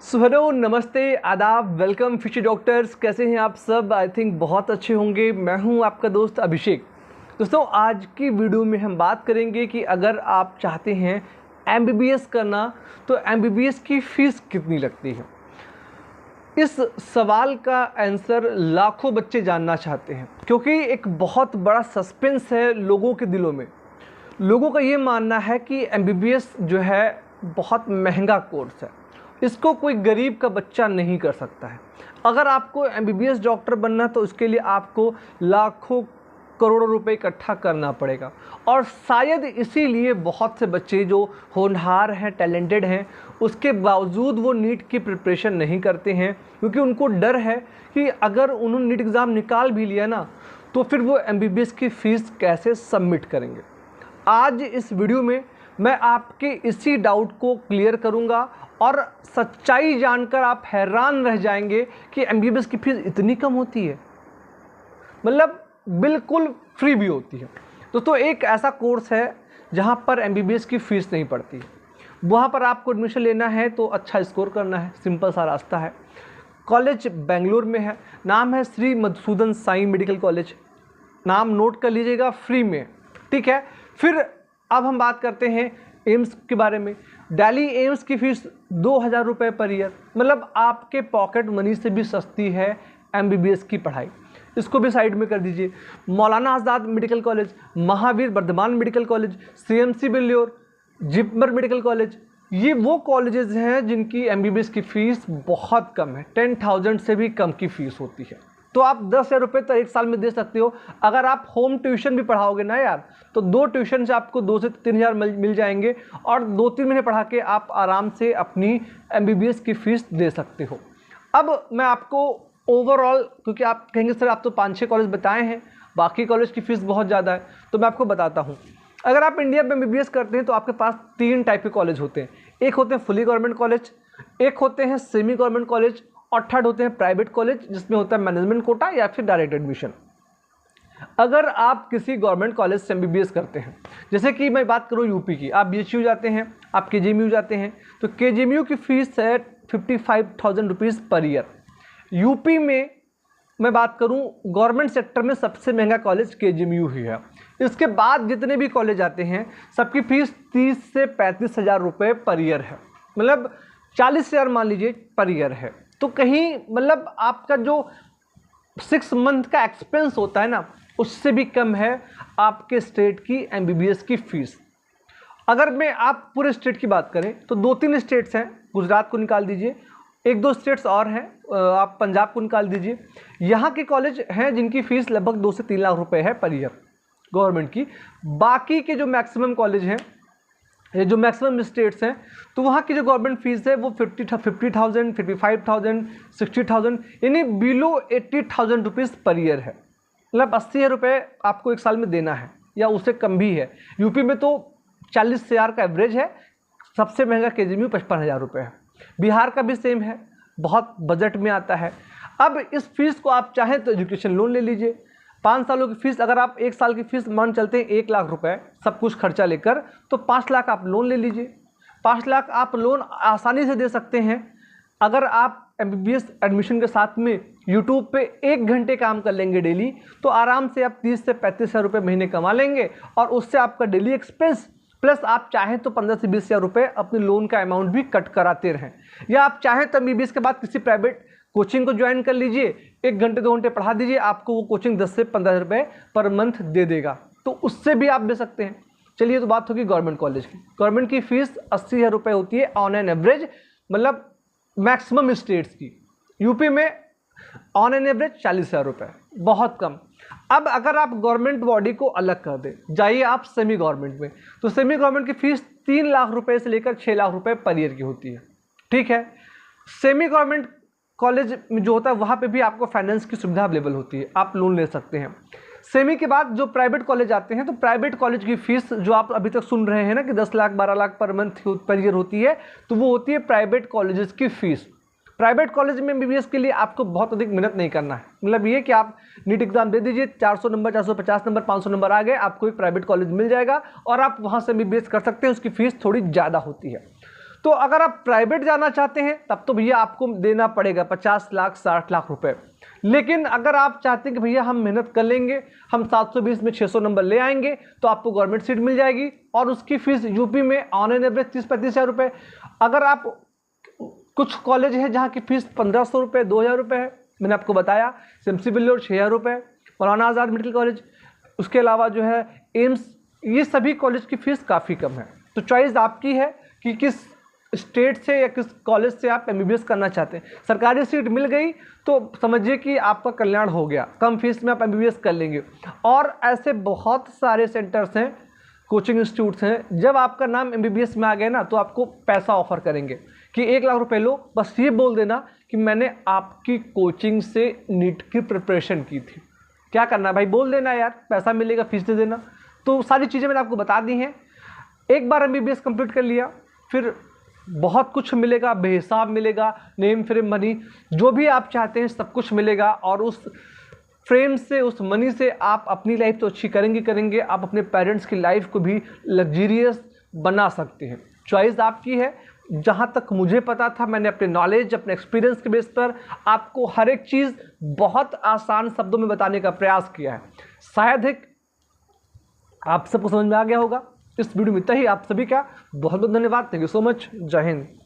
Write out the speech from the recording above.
So hello, नमस्ते, आदाब, welcome fishy doctors. कैसे हैं आप सब? आई थिंक बहुत अच्छे होंगे। मैं हूं आपका दोस्त अभिषेक। दोस्तों, आज की वीडियो में हम बात करेंगे कि अगर आप चाहते हैं एमबीबीएस करना तो एमबीबीएस की फ़ीस कितनी लगती है। इस सवाल का आंसर लाखों बच्चे जानना चाहते हैं, क्योंकि एक बहुत बड़ा सस्पेंस है लोगों के दिलों में। लोगों का ये मानना है कि एमबीबीएस जो है बहुत महंगा कोर्स है, इसको कोई गरीब का बच्चा नहीं कर सकता है। अगर आपको एमबीबीएस डॉक्टर बनना है तो उसके लिए आपको लाखों करोड़ों रुपए इकट्ठा करना पड़ेगा। और शायद इसीलिए बहुत से बच्चे जो होनहार हैं, टैलेंटेड हैं, उसके बावजूद वो नीट की प्रिपरेशन नहीं करते हैं, क्योंकि उनको डर है कि अगर उन्होंने नीट एग्ज़ाम निकाल भी लिया ना तो फिर वो एमबीबीएस की फ़ीस कैसे सबमिट करेंगे। आज इस वीडियो में मैं आपके इसी डाउट को क्लियर करूंगा और सच्चाई जानकर आप हैरान रह जाएंगे कि एमबीबीएस की फ़ीस इतनी कम होती है, मतलब बिल्कुल फ्री भी होती है। दोस्तों, एक ऐसा कोर्स है जहां पर एमबीबीएस की फ़ीस नहीं पड़ती। वहां पर आपको एडमिशन लेना है तो अच्छा स्कोर करना है, सिंपल सा रास्ता है। कॉलेज बेंगलुरु में है, नाम है श्री मधुसूदन साई मेडिकल कॉलेज। नाम नोट कर लीजिएगा, फ्री में, ठीक है। फिर अब हम बात करते हैं एम्स के बारे में। दिल्ली एम्स की फ़ीस 2000 रुपये पर ईयर, मतलब आपके पॉकेट मनी से भी सस्ती है एमबीबीएस की पढ़ाई। इसको भी साइड में कर दीजिए। Maulana Azad medical college, Mahavir Vardhman medical college, CMC Vellore, JIPMER medical college, ये वो कॉलेजेस हैं जिनकी एमबीबीएस की फ़ीस बहुत कम है। 10,000 से भी कम की फ़ीस होती है। तो आप 10,000 रुपये तो एक साल में दे सकते हो। अगर आप होम ट्यूशन भी पढ़ाओगे ना यार, तो 2 ट्यूशन से आपको 2 से 3,000 मिल जाएंगे और 2-3 महीने पढ़ा के आप आराम से अपनी एमबीबीएस की फ़ीस दे सकते हो। अब मैं आपको ओवरऑल, क्योंकि आप कहेंगे सर आप तो 5-6 कॉलेज बताए हैं, बाकी कॉलेज की फ़ीस बहुत ज़्यादा है, तो मैं आपको बताता हूँ। अगर आप इंडिया में एमबीबीएस करते हैं तो आपके पास 3 टाइप के कॉलेज होते हैं। एक होते हैं फुली गवर्नमेंट कॉलेज, एक होते हैं सेमी गवर्नमेंट कॉलेज, और थर्ड होते हैं प्राइवेट कॉलेज, जिसमें होता है मैनेजमेंट कोटा या फिर डायरेक्ट एडमिशन। अगर आप किसी गवर्नमेंट कॉलेज से एमबीबीएस करते हैं, जैसे कि मैं बात करूं यूपी की, आप बीएचयू जाते हैं, आप केजीएमयू जाते हैं, तो केजीएमयू की फ़ीस है 55,000 रुपीज़ पर ईयर। यूपी में मैं बात करूं, गवर्नमेंट सेक्टर में सबसे महंगा कॉलेज केजीएमयू ही है। इसके बाद जितने भी कॉलेज आते हैं सबकी फ़ीस 30 से 35,000 रुपये पर ईयर है, मतलब 40,000 मान लीजिए पर ईयर है। तो कहीं मतलब आपका जो 6 मंथ का एक्सपेंस होता है ना, उससे भी कम है आपके स्टेट की एमबीबीएस की फ़ीस। अगर मैं आप पूरे स्टेट की बात करें तो 2-3 स्टेट्स हैं, गुजरात को निकाल दीजिए, 1-2 स्टेट्स और हैं, आप पंजाब को निकाल दीजिए। यहाँ के कॉलेज हैं जिनकी फ़ीस लगभग 2 से 3 लाख रुपए है पर ईयर गवर्नमेंट की। बाकी के जो मैक्सिमम कॉलेज हैं, ये जो मैक्सिमम स्टेट्स हैं, तो वहाँ की जो गवर्नमेंट फ़ीस है वो 50,000, 55,000, 60,000, यानी बिलो 80,000 रुपीज़ पर ईयर है। मतलब 80,000 रुपये आपको एक साल में देना है, या उससे कम भी है। यूपी में तो 40,000 का एवरेज है, सबसे महंगा केजीएमयू 55,000 रुपये है। बिहार का भी सेम है, बहुत बजट में आता है। अब इस फीस को आप चाहें तो एजुकेशन लोन ले लीजिए। 5 सालों की फ़ीस, अगर आप 1 साल की फ़ीस मान चलते हैं 1 लाख रुपए सब कुछ खर्चा लेकर, तो 5 लाख आप लोन ले लीजिए। 5 लाख आप लोन आसानी से दे सकते हैं। अगर आप एमबीबीएस एडमिशन के साथ में यूट्यूब पे 1 घंटे काम कर लेंगे डेली, तो आराम से आप 30 से 35,000 रुपये महीने कमा लेंगे, और उससे आपका डेली एक्सपेंस प्लस आप चाहें तो 15 से 20,000 रुपये अपने लोन का अमाउंट भी कट कराते रहें। या आप चाहें तो एमबीबीएस के बाद किसी प्राइवेट कोचिंग को ज्वाइन कर लीजिए, 1 घंटे 2 घंटे पढ़ा दीजिए, आपको वो कोचिंग 10 से 15 रुपये पर मंथ दे देगा, तो उससे भी आप दे सकते हैं। चलिए, तो बात होगी गवर्नमेंट कॉलेज की। गवर्नमेंट की फ़ीस 80,000 रुपये होती है ऑन एन एवरेज, मतलब मैक्सिमम स्टेट्स की। यूपी में ऑन एन एवरेज 40,000 रुपये, बहुत कम। अब अगर आप गवर्नमेंट बॉडी को अलग कर दें, जाइए आप सेमी गवर्नमेंट में, तो सेमी गवर्नमेंट की फ़ीस 3 लाख रुपए से लेकर 6 लाख रुपए पर ईयर की होती है, ठीक है। सेमी गवर्नमेंट कॉलेज में जो होता है वहाँ पे भी आपको फाइनेंस की सुविधा अवेलेबल होती है, आप लोन ले सकते हैं। सेमी के बाद जो प्राइवेट कॉलेज आते हैं, तो प्राइवेट कॉलेज की फ़ीस जो आप अभी तक सुन रहे हैं ना कि 10 lakh 12 lakh per month per year होती है, तो वो होती है प्राइवेट कॉलेजेस की फ़ीस। प्राइवेट कॉलेज में एमबीबीएस के लिए आपको बहुत अधिक मेहनत नहीं करना है। मतलब ये कि आप नीट एग्जाम दे दीजिए, 400 नंबर, 450 नंबर, 500 नंबर आ गए, आपको एक प्राइवेट कॉलेज मिल जाएगा और आप वहाँ से एमबीबीएस कर सकते हैं। उसकी फ़ीस थोड़ी ज़्यादा होती है। तो अगर आप प्राइवेट जाना चाहते हैं तब तो भैया आपको देना पड़ेगा 50 लाख 60 लाख रुपए। लेकिन अगर आप चाहते हैं कि भैया हम मेहनत कर लेंगे, हम 720 में 600 नंबर ले आएंगे, तो आपको गवर्नमेंट सीट मिल जाएगी और उसकी फीस यूपी में ऑन एन एवरेज 30-35 हज़ार रुपये। अगर आप कुछ कॉलेज है जहाँ की फीस 1500 रुपये 2000 रुपये है, मैंने आपको बताया सिमसी बिल्लोर 6000 रुपये, मौलाना आज़ाद मेडिकल कॉलेज, उसके अलावा जो है एम्स, ये सभी कॉलेज की फ़ीस काफ़ी कम है। तो चॉइस आपकी है कि किस स्टेट से या किस कॉलेज से आप एमबीबीएस करना चाहते हैं। सरकारी सीट मिल गई तो समझिए कि आपका कल्याण हो गया, कम फीस में आप एमबीबीएस कर लेंगे। और ऐसे बहुत सारे सेंटर्स हैं, कोचिंग इंस्टीट्यूट्स हैं, जब आपका नाम एमबीबीएस में आ गया ना तो आपको पैसा ऑफर करेंगे कि 1 लाख रुपए लो, बस ये बोल देना कि मैंने आपकी कोचिंग से नीट की प्रिपरेशन की थी। क्या करना है भाई, बोल देना यार, पैसा मिलेगा, फीस दे देना। तो सारी चीज़ें मैंने आपको बता दी हैं। एक बार एमबीबीएस कंप्लीट कर लिया फिर बहुत कुछ मिलेगा, बेहिसाब मिलेगा, नेम फ्रेम मनी, जो भी आप चाहते हैं सब कुछ मिलेगा। और उस फ्रेम से, उस मनी से आप अपनी लाइफ तो अच्छी करेंगे, आप अपने पेरेंट्स की लाइफ को भी लग्जरियस बना सकते हैं। चॉइस आपकी है। जहाँ तक मुझे पता था, मैंने अपने नॉलेज, अपने एक्सपीरियंस के बेस पर आपको हर एक चीज़ बहुत आसान शब्दों में बताने का प्रयास किया है। शायद है आप सबको समझ में आ गया होगा। इस वीडियो में इतना ही। आप सभी का बहुत बहुत धन्यवाद। Thank you so much. जय हिंद।